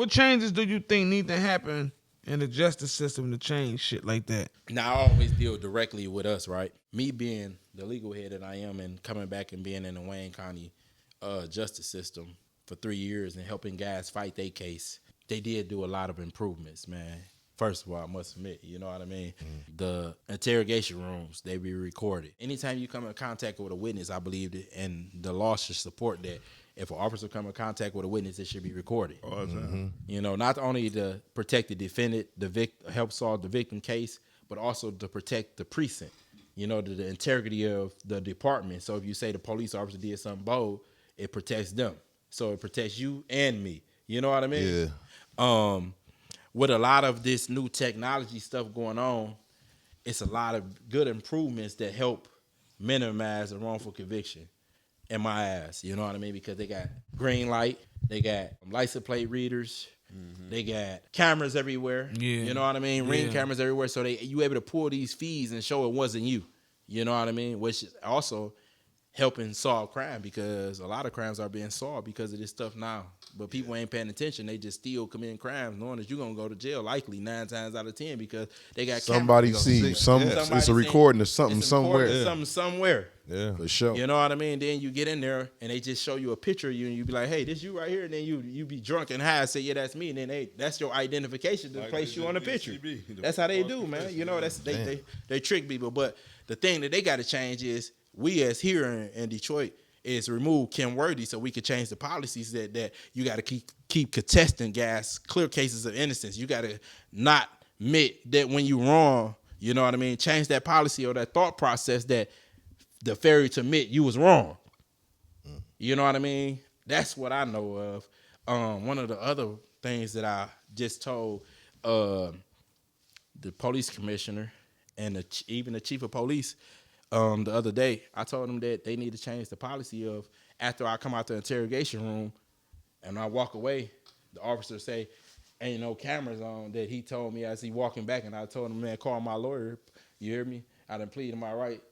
What changes do you think need to happen in the justice system to change shit like that? Now, I always deal directly with us, right? Me being the legal head that I am and coming back and being in the Wayne County justice system for 3 years and helping guys fight their case, they did do a lot of improvements, man. First of all, I must admit, you know what I mean? The interrogation rooms, they be recorded. Anytime you come in contact with a witness, I believe that, and the law should support that. If an officer come in contact with a witness, it should be recorded. You know, not only to protect the defendant, help solve the victim case, but also to protect the precinct. You know, the integrity of the department. So if you say the police officer did something bold, it protects them. So it protects you and me. You know what I mean? Yeah. With a lot of this new technology stuff going on, it's a lot of good improvements that help minimize a wrongful conviction in my eyes. You know what I mean? Because they got green light, they got license plate readers, they got cameras everywhere. Yeah. You know what I mean? Ring Yeah. cameras everywhere. So you able to pull these feeds and show it wasn't you. You know what I mean? Which is also helping solve crime, because a lot of crimes are being solved because of this stuff now. But people ain't paying attention. They just still committing crimes knowing that you're going to go to jail likely 9 times out of 10 because they got Somebody cameras. see Somebody it's a recording of something it's recording somewhere. of something somewhere. Yeah, for sure. You know what I mean? Then you get in there and they just show you a picture of you and you be like, hey, this you right here. And then you be drunk and high and say, yeah, that's me. And then that's your identification to Like place you on the picture. DCB, That's how they do, man. You know, they trick people. But the thing that they got to change is we as here in Detroit is remove Kim Worthy so we could change the policies that you got to keep contesting guys, clear cases of innocence. You got to not admit that when you wrong, you know what I mean? Change that policy or that thought process that the failure to admit you was wrong. You know what I mean? That's what I know of. One of the other things that I just told the police commissioner and even the chief of police the other day, I told them that they need to change the policy of after I come out the interrogation room and I walk away, the officer say, ain't no cameras on, that he told me as he walking back, and I told him, man, call my lawyer. You hear me? I done pleaded my right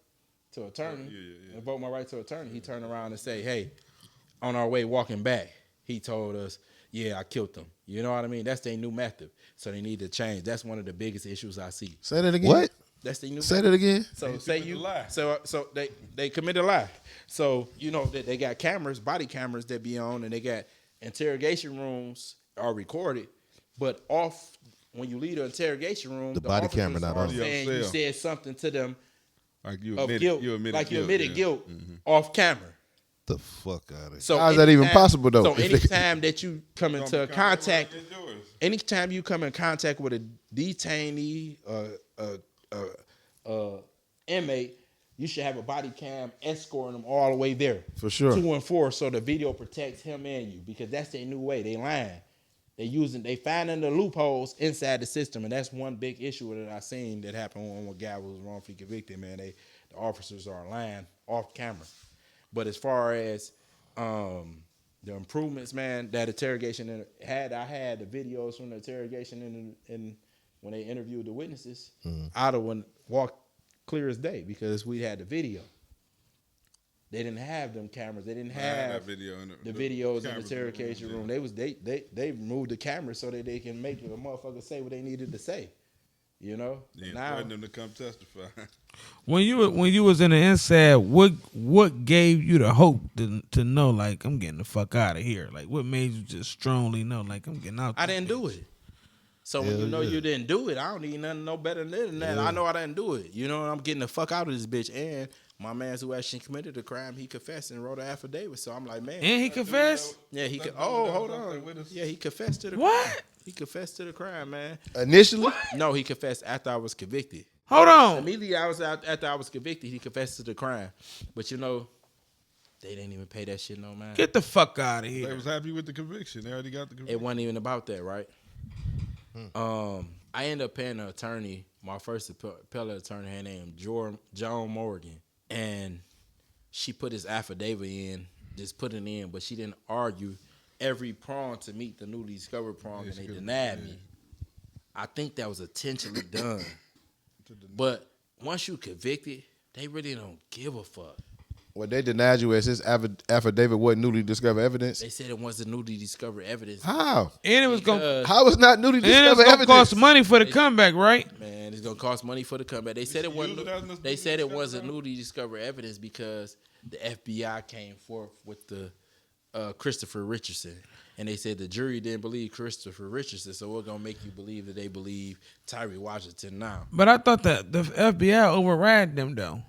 to attorney, invoke my right to attorney. He turned around and say, hey, on our way walking back, he told us, yeah, I killed them. You know what I mean? That's their new method. So they need to change. That's one of the biggest issues I see. Say that again. What? That's the new. Say that again. So say you lie. So they committed a lie. So you know that they got cameras, body cameras that be on, and they got interrogation rooms are recorded, but off when you leave the interrogation room, The body camera not on. saying you said something to them Like you of admitted, guilt, you admitted like guilt. you admitted yeah. guilt off camera. The fuck out of here. So How is that even anytime- possible though? So If they- anytime that you come into contact, It's yours. anytime you come in contact with a detainee, inmate, you should have a body cam escorting them all the way there. For sure. 2 and 4, so the video protects him and you, because that's their new way. They lying. They finding the loopholes inside the system, and that's one big issue that I seen that happened when a guy was wrongfully convicted. Man, the officers are lying off camera. But as far as the improvements, man, that interrogation I had the videos from the interrogation and when they interviewed the witnesses, I'd have walked clear as day because we had the video. They didn't have them cameras. They didn't have that video in the videos in the cameras interrogation in the room. They removed the cameras so that they can make a motherfucker say what they needed to say. You know? Yeah, Now threatened them to come testify. When you was in the inside, what gave you the hope to know, like, I'm getting the fuck out of here? Like, what made you just strongly know, like, I'm getting out? I didn't do it. So when you know you didn't do it, I don't need nothing no better than that. I know I didn't do it. You know, I'm getting the fuck out of this bitch. And my man who actually committed the crime, he confessed and wrote an affidavit. So I'm like, man. And he confessed? Yeah, he could. Oh, hold on. Yeah, he confessed to the What? crime. He confessed to the crime, man. Initially? No, he confessed after I was convicted. Hold on. Immediately after I was convicted, he confessed to the crime. But you know, they didn't even pay that shit no mind. Get the fuck out of They here. was happy with the conviction. They already got the conviction. It wasn't even about that, right? I ended up paying an attorney, my first appellate attorney, her name Joan Morgan, and she put his affidavit in, just put it in, but she didn't argue every prong to meet the newly discovered prong, and they denied me. I think that was intentionally done. But once you convicted, they really don't give a fuck. Well, they denied you as this affidavit wasn't newly discovered evidence. They said it wasn't newly discovered evidence. How? And it was gonna How was not newly and it's discovered gonna evidence? cost money for the comeback, right? Man, it's gonna cost money for the comeback. They said it wasn't. They said it wasn't newly discovered evidence because the FBI came forth with the Christopher Richardson, and they said the jury didn't believe Christopher Richardson, so we're gonna make you believe that they believe Tyree Washington now. But I thought that the FBI override them though.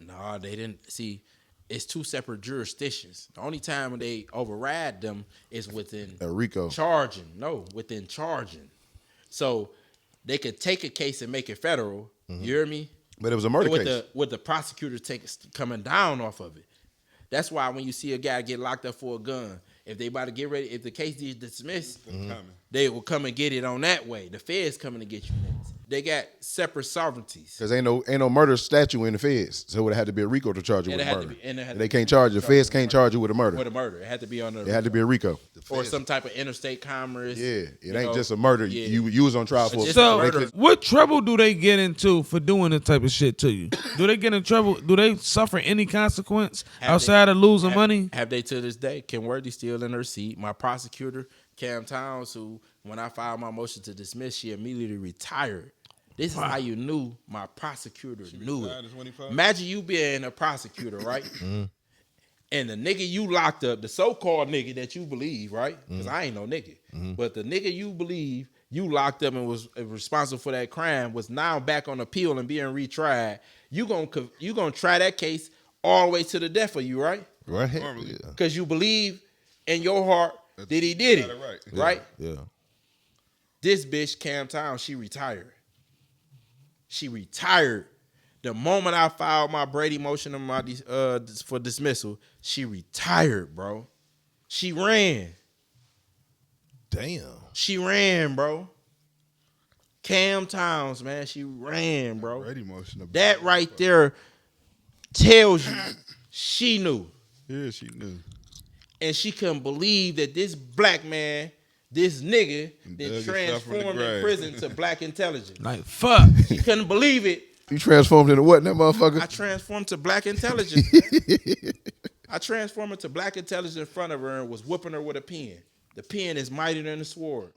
No, they didn't. See, it's two separate jurisdictions. The only time when they override them is within RICO. charging. No, within charging. So they could take a case and make it federal. You hear me? But it was a murder with case. with the prosecutor coming down off of it. That's why when you see a guy get locked up for a gun, if they about to get ready, if the case is dismissed, they will come and get it on that way. The feds coming to get you next. They got separate sovereignties. Because ain't no murder statute in the feds, so it would have to be a RICO to charge you with a murder. And they can't charge you. The feds can't charge you with a murder. With a murder, it had to be on the. It had to be a RICO. Or some type of interstate commerce. Yeah, it ain't just a murder. Yeah. You was on trial for. So, what trouble do they get into for doing this type of shit to you? Do they get in trouble? Do they suffer any consequence outside of losing money? Have they to this day? Ken Worthy still in her seat. My prosecutor, Cam Towns, who when I filed my motion to dismiss, she immediately retired. This is how you knew my prosecutor knew it. Imagine you being a prosecutor, right? And the nigga you locked up, the so-called nigga that you believe, right? Because I ain't no nigga. But the nigga you believe you locked up and was responsible for that crime was now back on appeal and being retried. You gonna try that case all the way to the death of you, right? Right. Because you believe in your heart that he did it. Right? Yeah. This bitch, Cam Towns, she retired. She retired. The moment I filed my Brady motion on my for dismissal, she retired, bro. She ran. Damn. She ran, bro. Cam Towns, man, she ran, bro. Brady motion. That right there tells you she knew. Yeah, she knew. And she couldn't believe that this black man, this nigga, that transformed in prison to black intelligence. Like, fuck. She couldn't believe it. You transformed into what, that motherfucker? I transformed to black intelligence. I transformed into black intelligence in front of her and was whooping her with a pen. The pen is mightier than the sword.